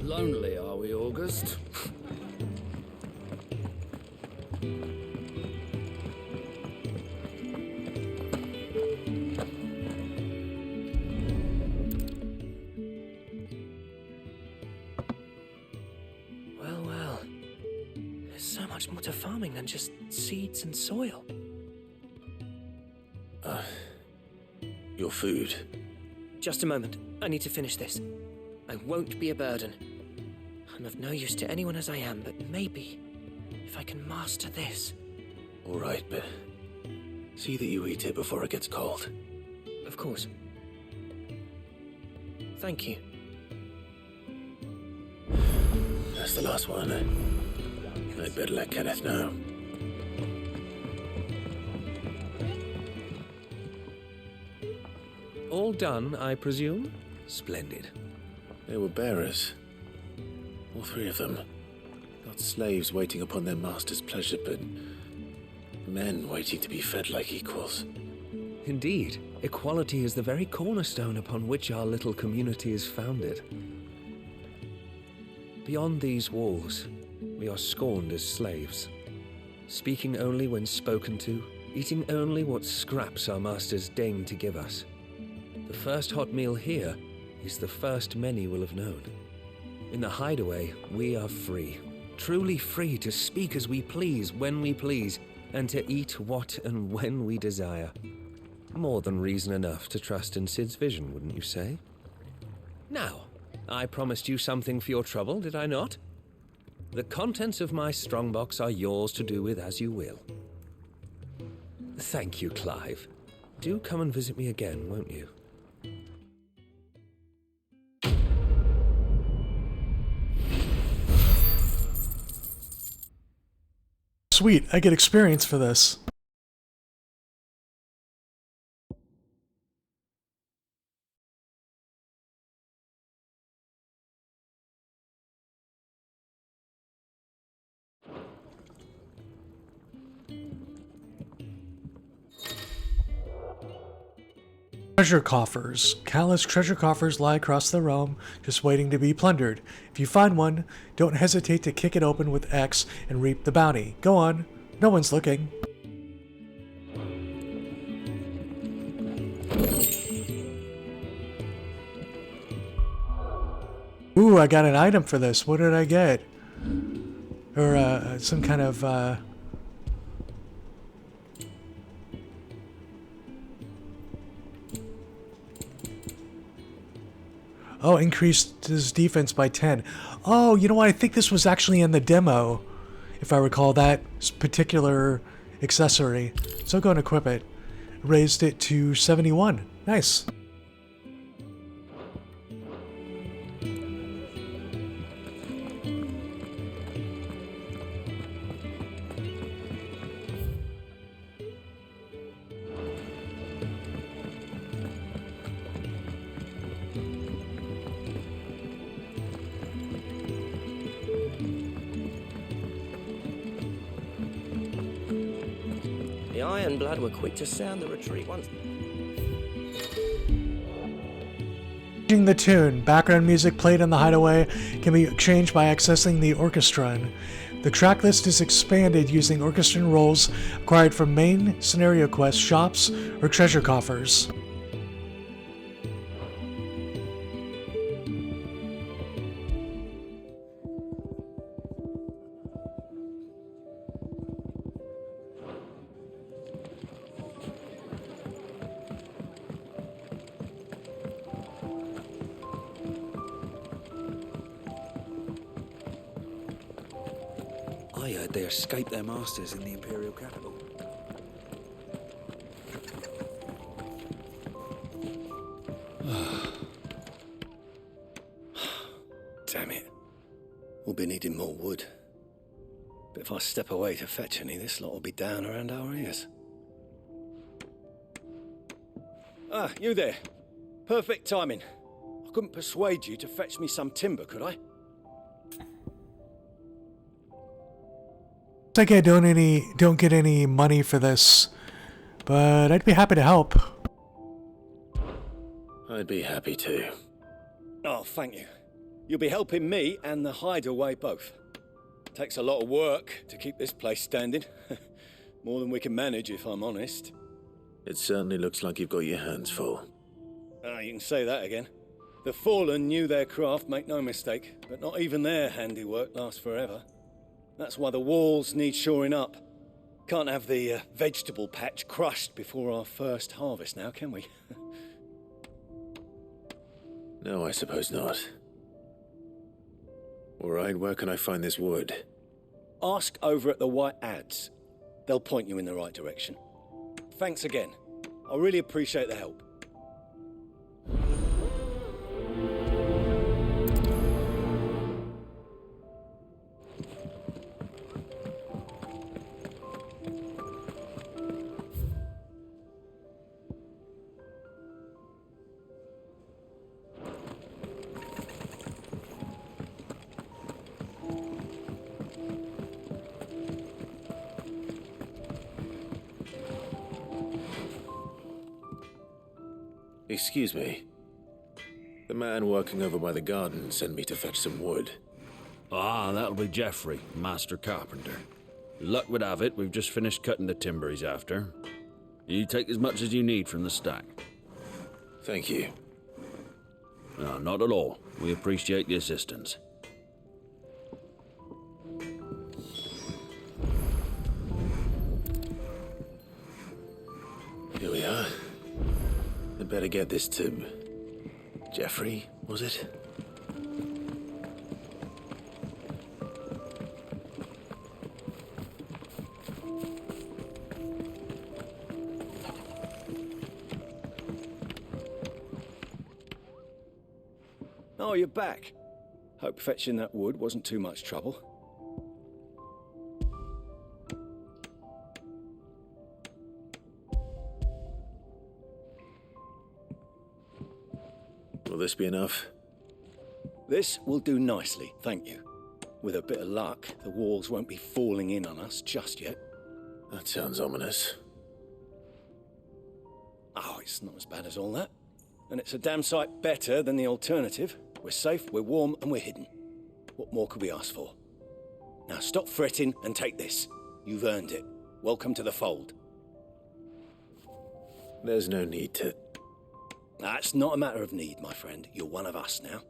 O: Lonely, are we, August?
M: Well. There's so much more to farming than just seeds and soil.
F: Your food.
M: Just a moment. I need to finish this. I won't be a burden. I'm of no use to anyone as I am, but maybe if I can master this.
F: All right, but see that you eat it before it gets cold.
M: Of course. Thank you.
F: That's the last one. I'd better let Kenneth know.
L: All done, I presume? Splendid.
F: They were bearers. All three of them. Not slaves waiting upon their master's pleasure, but men waiting to be fed like equals.
L: Indeed, equality is the very cornerstone upon which our little community is founded. Beyond these walls, we are scorned as slaves, speaking only when spoken to, eating only what scraps our masters deign to give us. The first hot meal here is the first many will have known. In the Hideaway, we are free, truly free to speak as we please, when we please, and to eat what and when we desire. More than reason enough to trust in Sid's vision, wouldn't you say? Now, I promised you something for your trouble, did I not? The contents of my strongbox are yours to do with as you will. Thank you, Clive. Do come and visit me again, won't you?
A: Sweet, I get experience for this. Treasure coffers. Countless treasure coffers lie across the realm, just waiting to be plundered. If you find one, don't hesitate to kick it open with X and reap the bounty. Go on. No one's looking. Ooh, I got an item for this. What did I get? Or some kind of Oh, increased his defense by 10. Oh, you know what? I think this was actually in the demo, if I recall that particular accessory. So go and equip it. Raised it to 71. Nice.
M: The Iron Blood were quick to sound the retreat once.
A: Changing the tune. Background music played in the Hideaway can be changed by accessing the Orchestron. The track list is expanded using Orchestron roles acquired from main scenario quests, shops, or treasure coffers.
B: I heard they escaped their masters in the Imperial capital.
F: Damn it. We'll be needing more wood. But
C: If I step away to fetch any, this lot will be down around our ears. Ah, you there. Perfect timing. I couldn't persuade you to fetch me some timber, could I?
A: It's like I don't get any money for this, but I'd be happy to help.
F: I'd be happy to.
C: Oh, thank you. You'll be helping me and the hideaway both. Takes a lot of work to keep this place standing. More than we can manage, if I'm honest.
F: It certainly looks like you've got your hands full.
C: Ah, you can say that again. The Fallen knew their craft, make no mistake, but not even their handiwork lasts forever. That's why the walls need shoring up. Can't have the vegetable patch crushed before our first harvest now, can we?
F: No, I suppose not. All right, where can I find this wood?
C: Ask over at the White Ads. They'll point you in the right direction. Thanks again. I really appreciate the help.
F: Excuse me. The man working over by the garden sent me to fetch some wood.
B: Ah, that'll be Geoffrey, master carpenter. Luck would have it, we've just finished cutting the timber he's after. You take as much as you need from the stack.
F: Thank you.
B: No, not at all. We appreciate the assistance.
F: Here we are. I'd better get this to... Geoffrey, was it?
C: Oh, you're back. Hope fetching that wood wasn't too much trouble.
F: Will this be enough?
C: This will do nicely, thank you. With a bit of luck, the walls won't be falling in on us just yet.
F: That sounds ominous.
C: Oh, it's not as bad as all that. And it's a damn sight better than the alternative. We're safe, we're warm, and we're hidden. What more could we ask for? Now stop fretting and take this. You've earned it. Welcome to the fold.
F: There's no need to...
C: That's not a matter of need, my friend. You're one of us now.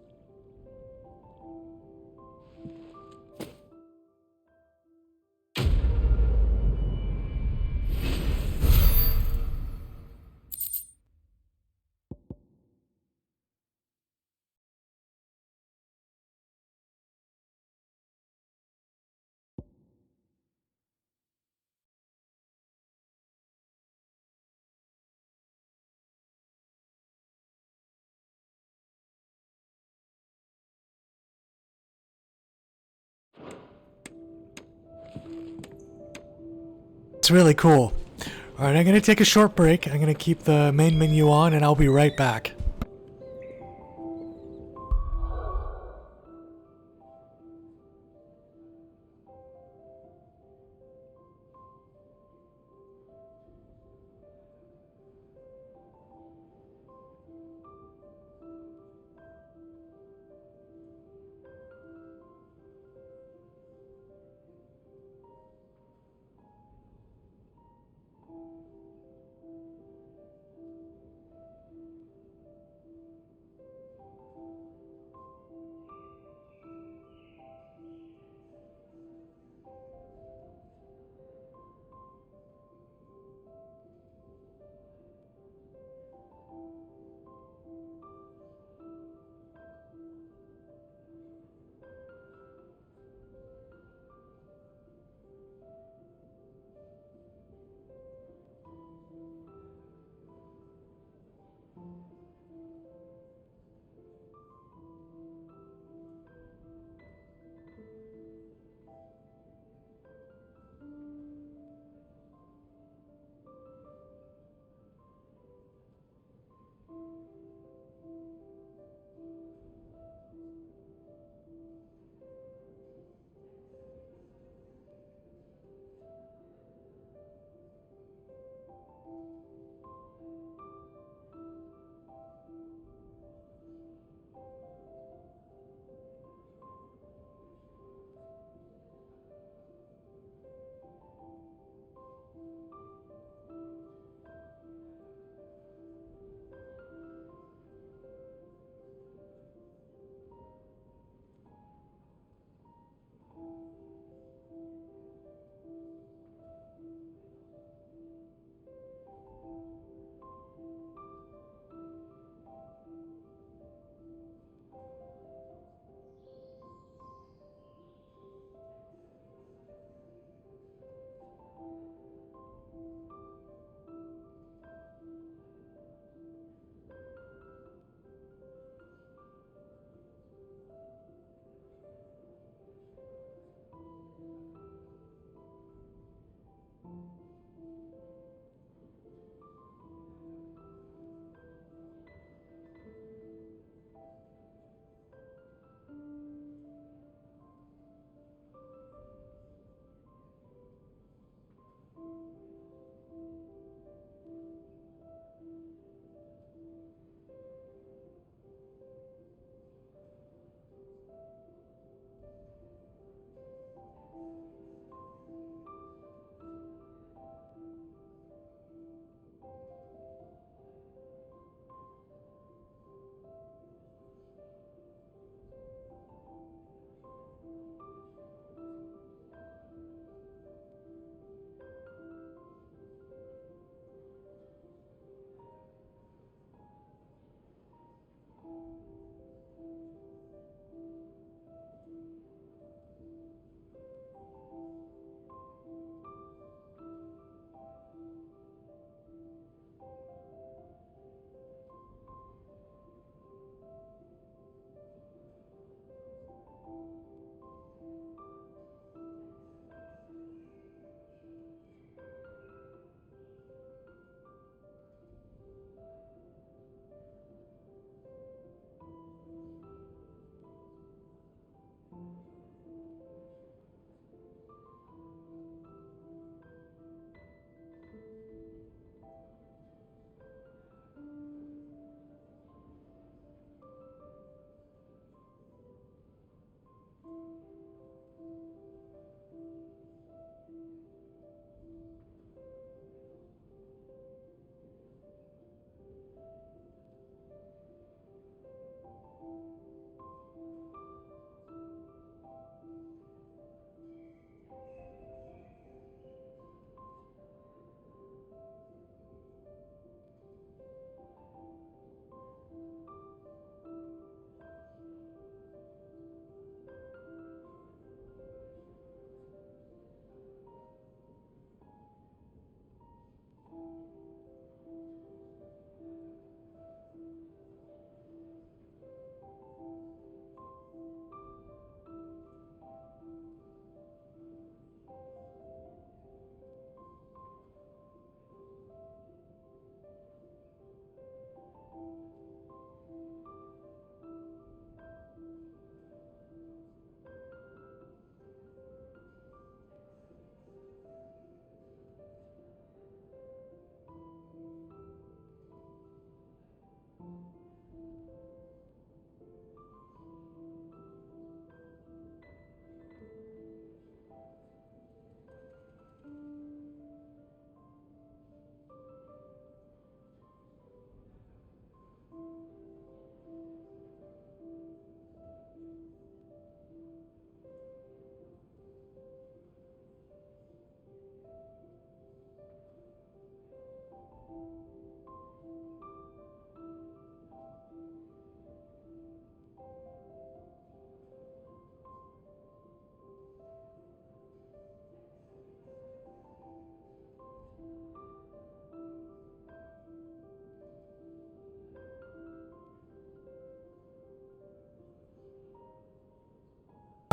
A: It's really cool. Alright, I'm going to take a short break. I'm going to keep the main menu on and I'll be right back.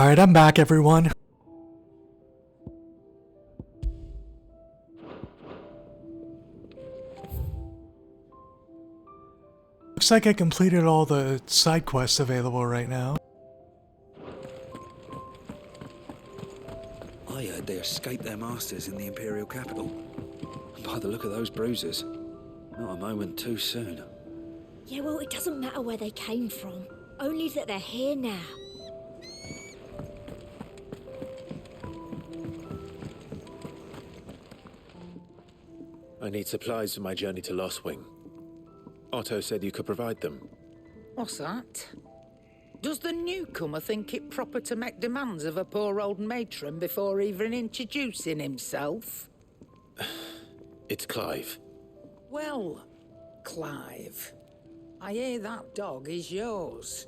A: Alright, I'm back, everyone. Looks like I completed all the side quests available right now.
G: I heard they escaped their masters in the Imperial capital. By the look of those bruises, not a moment too soon.
V: Yeah, well, it doesn't matter where they came from. Only that they're here now.
F: I need supplies for my journey to Lost Wing. Otto said you could provide them.
K: What's that? Does the newcomer think it proper to make demands of a poor old matron before even introducing himself?
F: It's Clive.
K: Well, Clive, I hear that dog is yours.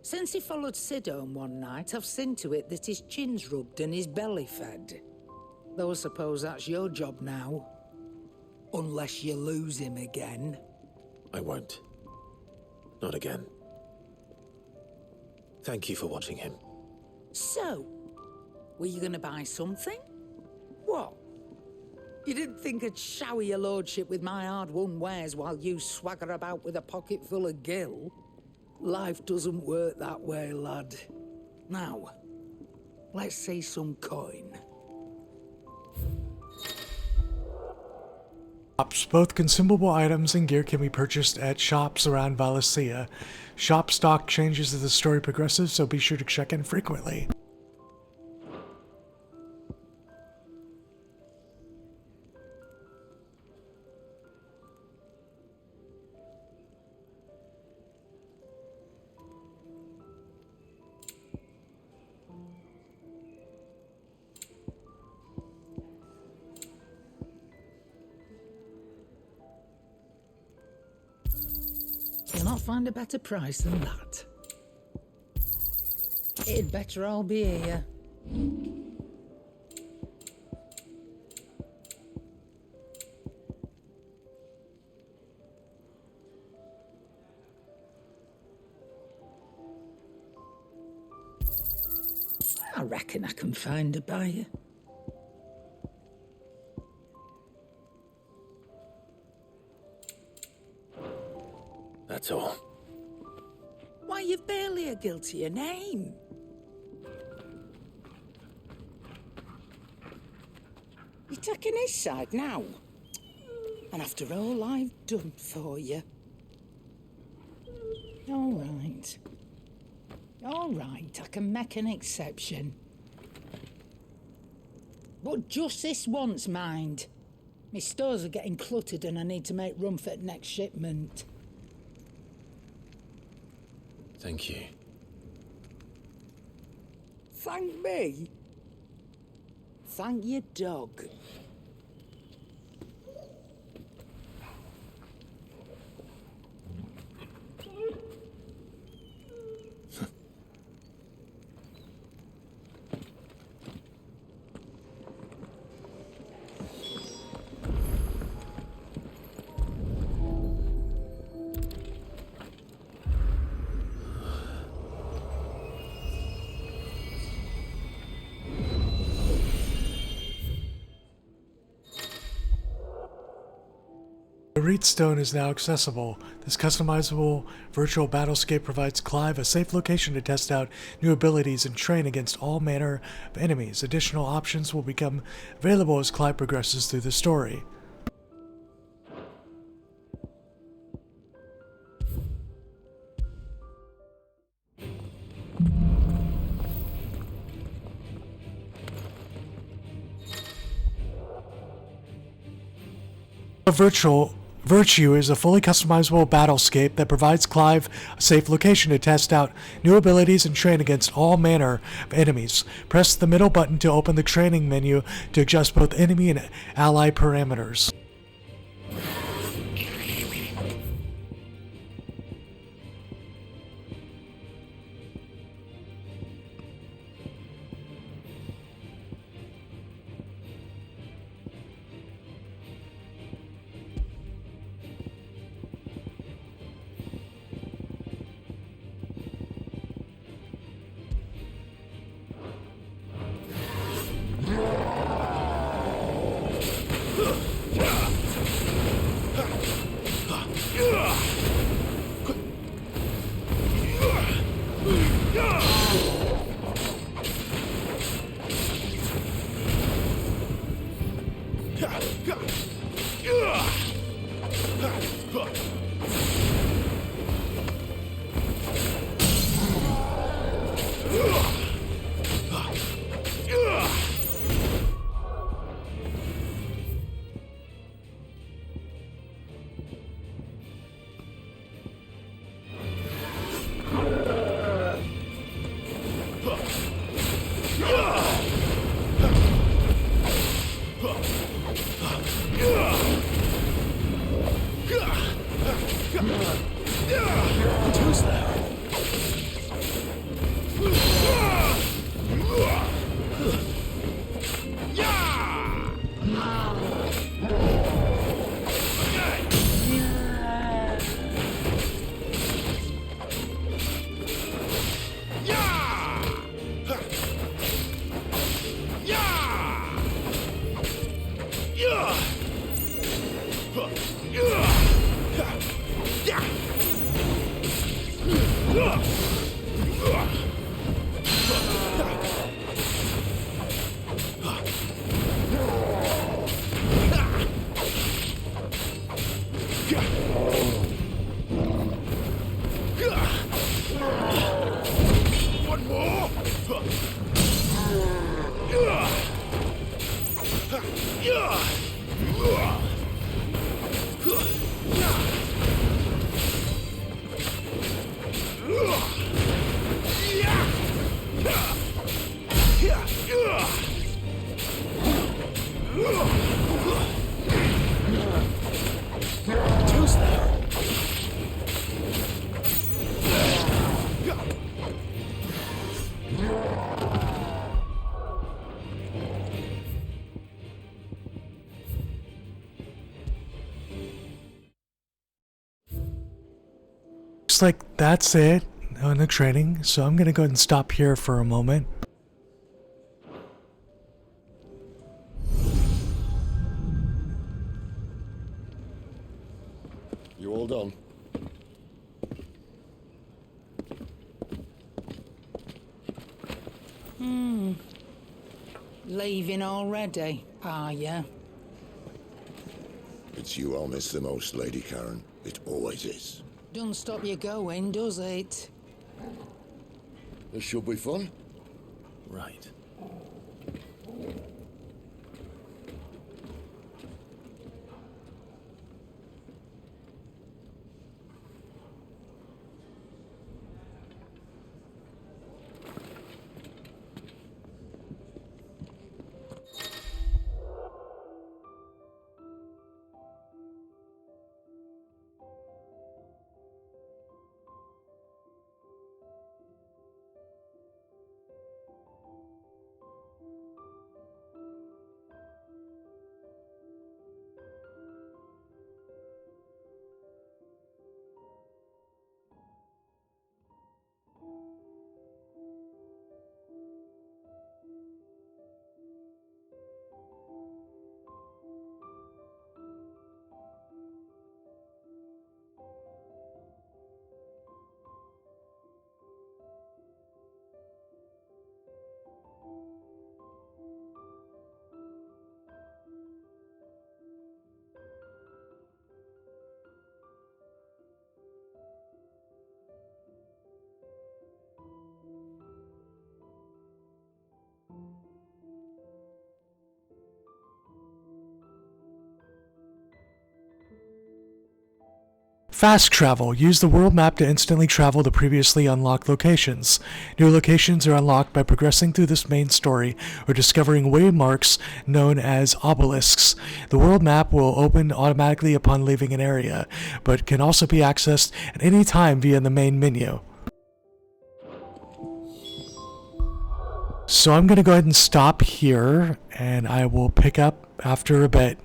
K: Since he followed Sid home one night, I've seen to it that his chin's rubbed and his belly fed. Though I suppose that's your job now. Unless you lose him again.
F: I won't. Not again. Thank you for watching him.
K: So, were you gonna buy something? What? You didn't think I'd shower your lordship with my hard-won wares while you swagger about with a pocket full of gil? Life doesn't work that way, lad. Now, let's see some coin.
A: Both consumable items and gear can be purchased at shops around Valencia. Shop stock changes as the story progresses, so be sure to check in frequently.
K: You'll not find a better price than that. It'd better all be here. I reckon I can find a buyer.
F: That's all.
K: Why, you've barely a guiltier name. You're taking his side now? And after all I've done for you? All right. All right, I can make an exception. But just this once, mind. My stores are getting cluttered and I need to make room for the next shipment.
F: Thank you.
K: Thank me? Thank your dog.
A: The Reed Stone is now accessible. This customizable virtual battlescape provides Clive a safe location to test out new abilities and train against all manner of enemies. Additional options will become available as Clive progresses through the story. Virtue is a fully customizable battlescape that provides Clive a safe location to test out new abilities and train against all manner of enemies. Press the middle button to open the training menu to adjust both enemy and ally parameters.
F: Too slow.
N: One more.
F: Too slow.
A: Looks like that's it on the training, so I'm gonna go ahead and stop here for a moment.
Q: You all done?
K: Leaving already, are ya?
Q: It's you I'll miss the most, Lady Karen. It always is.
K: Don't stop you going, does it?
Q: This should be fun.
F: Right.
A: Fast travel. Use the world map to instantly travel to previously unlocked locations. New locations are unlocked by progressing through this main story or discovering waymarks known as obelisks. The world map will open automatically upon leaving an area, but can also be accessed at any time via the main menu. So I'm going to go ahead and stop here, and I will pick up after a bit.